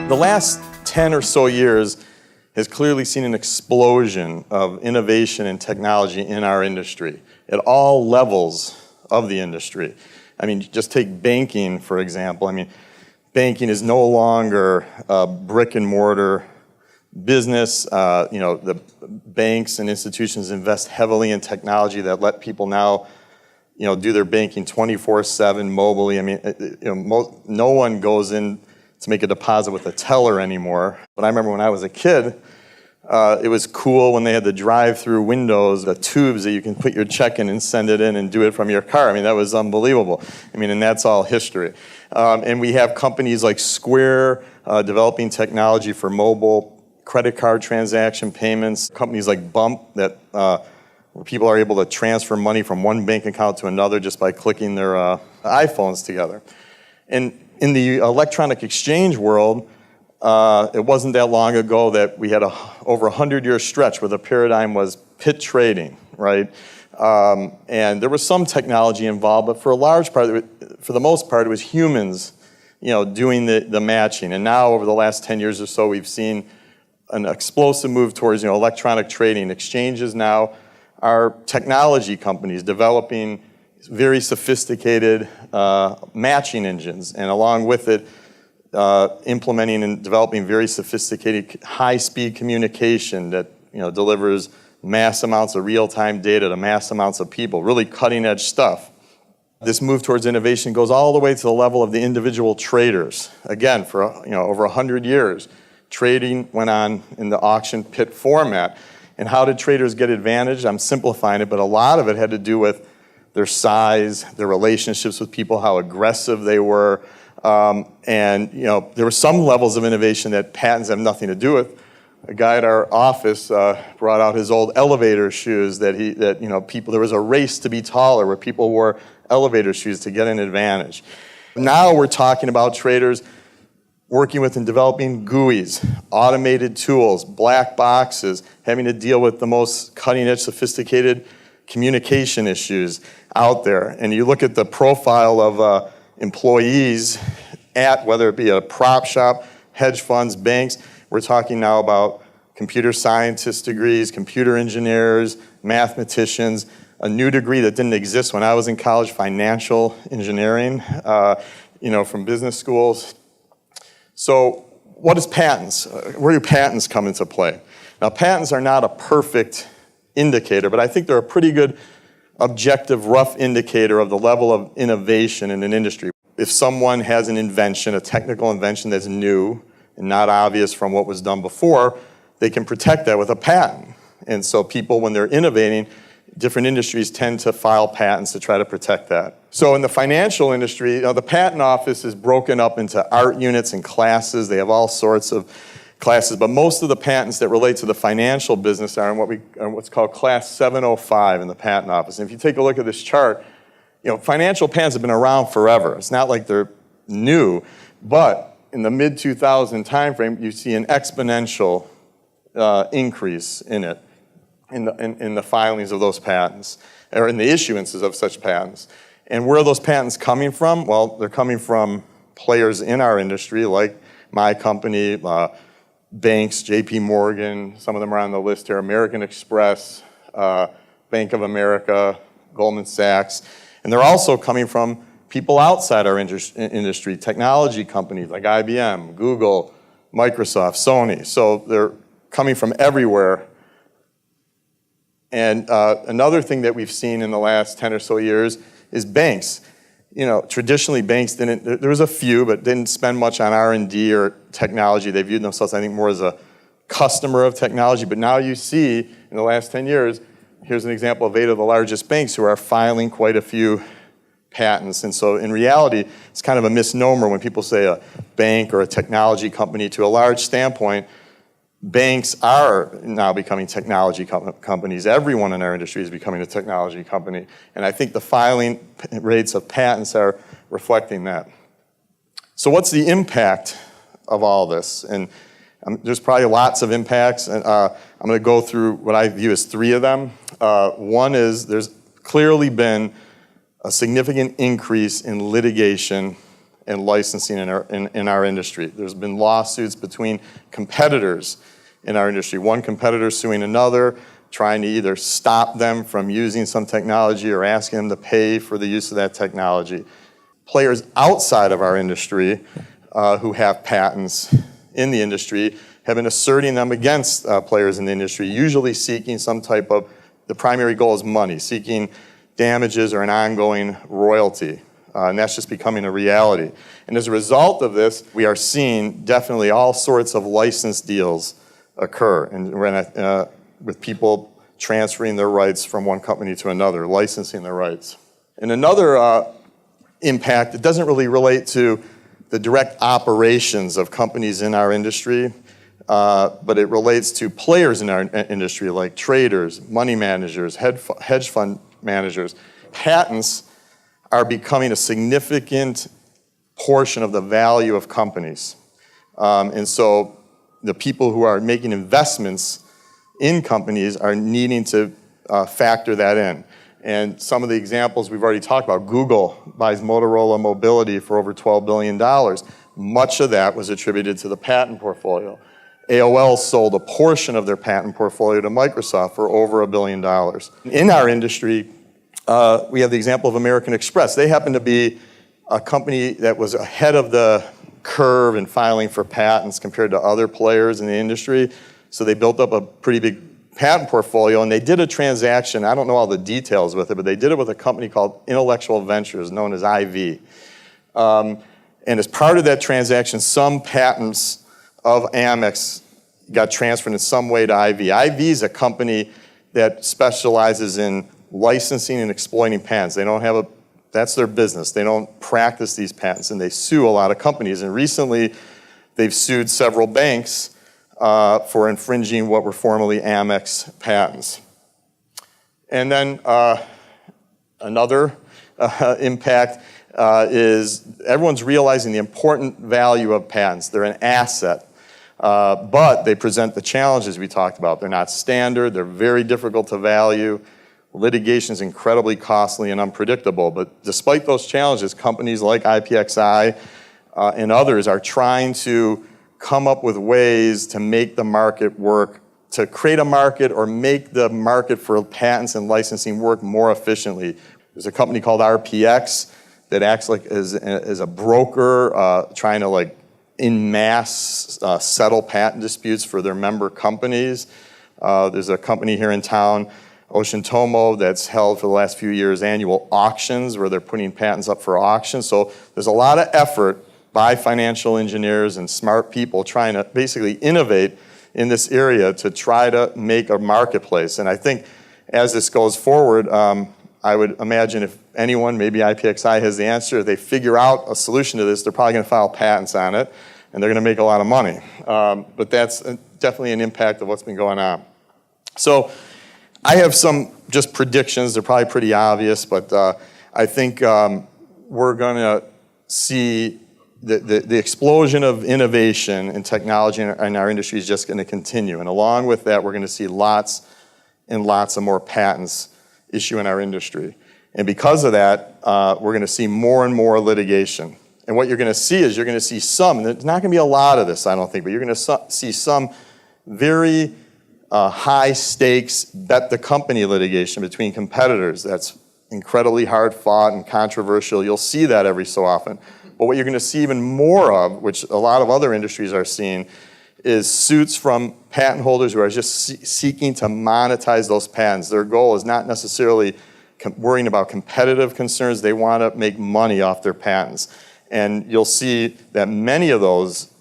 The last 10 or so years has clearly seen an explosion of innovation and technology in our industry at all levels of the industry. I mean, just take banking, for example. I mean, banking is no longer a brick and mortar business. The banks and institutions invest heavily in technology that let people now, do their banking 24/7 mobilely. I mean, no one goes in to make a deposit with a teller anymore. But I remember when I was a kid, it was cool when they had the drive-thru windows, the tubes that you can put your check in and send it in and do it from your car. I mean, that was unbelievable. I mean, and that's all history. And we have companies like Square developing technology for mobile credit card transaction payments, companies like Bump that where people are able to transfer money from one bank account to another just by clicking their iPhones together. And in the electronic exchange world, it wasn't that long ago that we had over 100-year stretch where the paradigm was pit trading, right? And there was some technology involved, but for the most part, it was humans, doing the matching. And now, over the last 10 years or so, we've seen an explosive move towards, electronic trading. Exchanges now are technology companies developing very sophisticated matching engines, and along with it, implementing and developing very sophisticated high-speed communication that delivers mass amounts of real-time data to mass amounts of people, really cutting-edge stuff. This move towards innovation goes all the way to the level of the individual traders. Again, for over 100 years, trading went on in the auction pit format. And how did traders get advantage? I'm simplifying it, but a lot of it had to do with their size, their relationships with people, how aggressive they were. And there were some levels of innovation that patents have nothing to do with. A guy at our office brought out his old elevator shoes there was a race to be taller where people wore elevator shoes to get an advantage. Now we're talking about traders working with and developing GUIs, automated tools, black boxes, having to deal with the most cutting-edge, sophisticated communication issues out there. And you look at the profile of employees at, whether it be a prop shop, hedge funds, banks, we're talking now about computer scientist degrees, computer engineers, mathematicians, a new degree that didn't exist when I was in college, financial engineering, from business schools. So what is patents? Where do patents come into play? Now, patents are not a perfect indicator, but I think they're a pretty good objective, rough indicator of the level of innovation in an industry. If someone has an invention, a technical invention that's new and not obvious from what was done before, they can protect that with a patent. And so people, when they're innovating, different industries tend to file patents to try to protect that. So in the financial industry, the patent office is broken up into art units and classes. They have all sorts of classes, but most of the patents that relate to the financial business are in what's called Class 705 in the patent office. And if you take a look at this chart, financial patents have been around forever. It's not like they're new, but in the mid-2000 timeframe, you see an exponential increase in it, in the filings of those patents, or in the issuances of such patents. And where are those patents coming from? Well, they're coming from players in our industry, like my company, banks, JP Morgan, some of them are on the list here, American Express, Bank of America, Goldman Sachs. And they're also coming from people outside our industry, technology companies like IBM, Google, Microsoft, Sony. So they're coming from everywhere. And another thing that we've seen in the last 10 or so years is banks. Traditionally banks there was a few, but didn't spend much on R&D or technology. They viewed themselves, I think, more as a customer of technology. But now you see, in the last 10 years, here's an example of 8 of the largest banks who are filing quite a few patents. And so in reality, it's kind of a misnomer when people say a bank or a technology company. To a large standpoint, banks are now becoming technology companies. Everyone in our industry is becoming a technology company. And I think the filing rates of patents are reflecting that. So what's the impact of all this? And there's probably lots of impacts. And I'm going to go through what I view as 3 of them. One is there's clearly been a significant increase in litigation and licensing in our industry. There's been lawsuits between competitors in our industry. One competitor suing another, trying to either stop them from using some technology or asking them to pay for the use of that technology. Players outside of our industry who have patents in the industry have been asserting them against players in the industry, usually seeking some type of, the primary goal is money, seeking damages or an ongoing royalty. And that's just becoming a reality. And as a result of this, we are seeing definitely all sorts of license deals occur, and with people transferring their rights from one company to another, licensing their rights. And another impact, it doesn't really relate to the direct operations of companies in our industry, but it relates to players in our industry like traders, money managers, hedge fund managers. Patents are becoming a significant portion of the value of companies. And so the people who are making investments in companies are needing to factor that in. And some of the examples we've already talked about, Google buys Motorola Mobility for over $12 billion. Much of that was attributed to the patent portfolio. AOL sold a portion of their patent portfolio to Microsoft for over $1 billion. In our industry, we have the example of American Express. They happen to be a company that was ahead of the curve in filing for patents compared to other players in the industry. So they built up a pretty big patent portfolio, and they did a transaction. I don't know all the details with it, but they did it with a company called Intellectual Ventures, known as IV. And as part of that transaction, some patents of Amex got transferred in some way to IV. IV is a company that specializes in licensing and exploiting patents. They don't have that's their business. They don't practice these patents, and they sue a lot of companies. And recently, they've sued several banks for infringing what were formerly Amex patents. And then another impact is everyone's realizing the important value of patents. They're an asset, but they present the challenges we talked about. They're not standard. They're very difficult to value. Litigation is incredibly costly and unpredictable, but despite those challenges, companies like IPXI and others are trying to come up with ways to make the market work, to create a market or make the market for patents and licensing work more efficiently. There's a company called RPX that acts like as a broker trying to en masse settle patent disputes for their member companies. There's a company here in town, Ocean Tomo, that's held for the last few years annual auctions where they're putting patents up for auction. So there's a lot of effort by financial engineers and smart people trying to basically innovate in this area to try to make a marketplace. And I think as this goes forward, I would imagine if anyone, maybe IPXI has the answer, if they figure out a solution to this, they're probably going to file patents on it, and they're going to make a lot of money. But that's definitely an impact of what's been going on. So I have some just predictions. They're probably pretty obvious, but I think we're going to see the explosion of innovation and technology in our industry is just going to continue. And along with that, we're going to see lots and lots of more patents issue in our industry. And because of that, we're going to see more and more litigation. And what you're going to see is you're going to see some, and there's not going to be a lot of this, I don't think, but you're going to see some very high stakes bet the company litigation between competitors. That's incredibly hard fought and controversial. You'll see that every so often. But what you're going to see even more of, which a lot of other industries are seeing, is suits from patent holders who are just seeking to monetize those patents. Their goal is not necessarily worrying about competitive concerns. They want to make money off their patents. And you'll see that many of those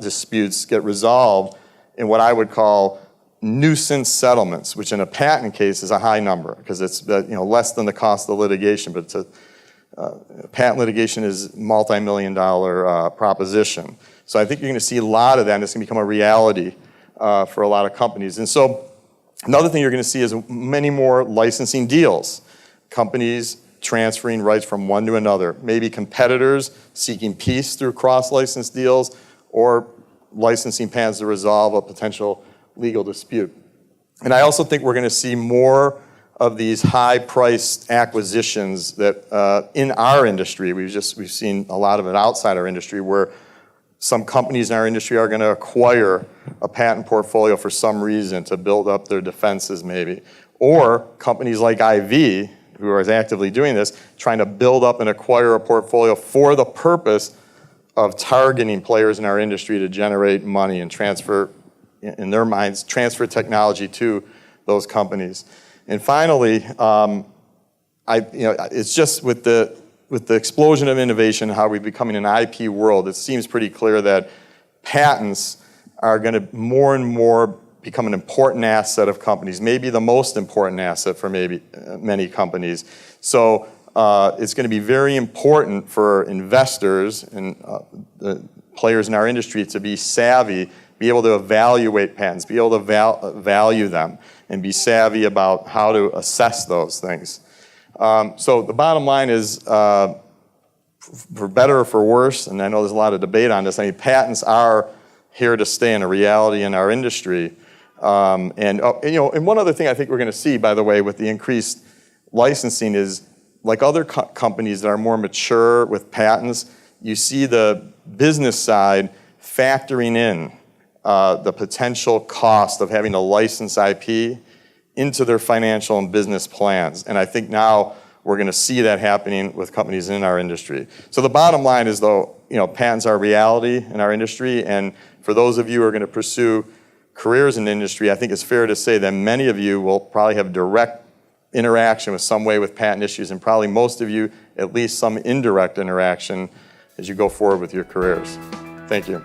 disputes get resolved in what I would call nuisance settlements, which in a patent case is a high number because it's less than the cost of litigation, but patent litigation is multi-million-dollar proposition. So I think you're going to see a lot of that, and it's going to become a reality for a lot of companies. And so another thing you're going to see is many more licensing deals, companies transferring rights from one to another, maybe competitors seeking peace through cross-license deals or licensing patents to resolve a potential legal dispute. And I also think we're going to see more of these high-priced acquisitions that in our industry, we've seen a lot of it outside our industry, where some companies in our industry are going to acquire a patent portfolio for some reason to build up their defenses maybe. Or companies like IV, who are actively doing this, trying to build up and acquire a portfolio for the purpose of targeting players in our industry to generate money and transfer, in their minds, transfer technology to those companies. And finally, it's just with the explosion of innovation, how we're becoming an IP world, it seems pretty clear that patents are going to more and more become an important asset of companies, maybe the most important asset for many companies. So it's going to be very important for investors and the players in our industry to be savvy, be able to evaluate patents, be able to value them, and be savvy about how to assess those things. So the bottom line is, for better or for worse, and I know there's a lot of debate on this, I mean, patents are here to stay in a reality in our industry. And one other thing I think we're going to see, by the way, with the increased licensing is, like other companies that are more mature with patents, you see the business side factoring in the potential cost of having to license IP into their financial and business plans. And I think now we're going to see that happening with companies in our industry. So the bottom line is, though, patents are a reality in our industry, and for those of you who are going to pursue careers in the industry, I think it's fair to say that many of you will probably have direct interaction with some way with patent issues, and probably most of you at least some indirect interaction as you go forward with your careers. Thank you.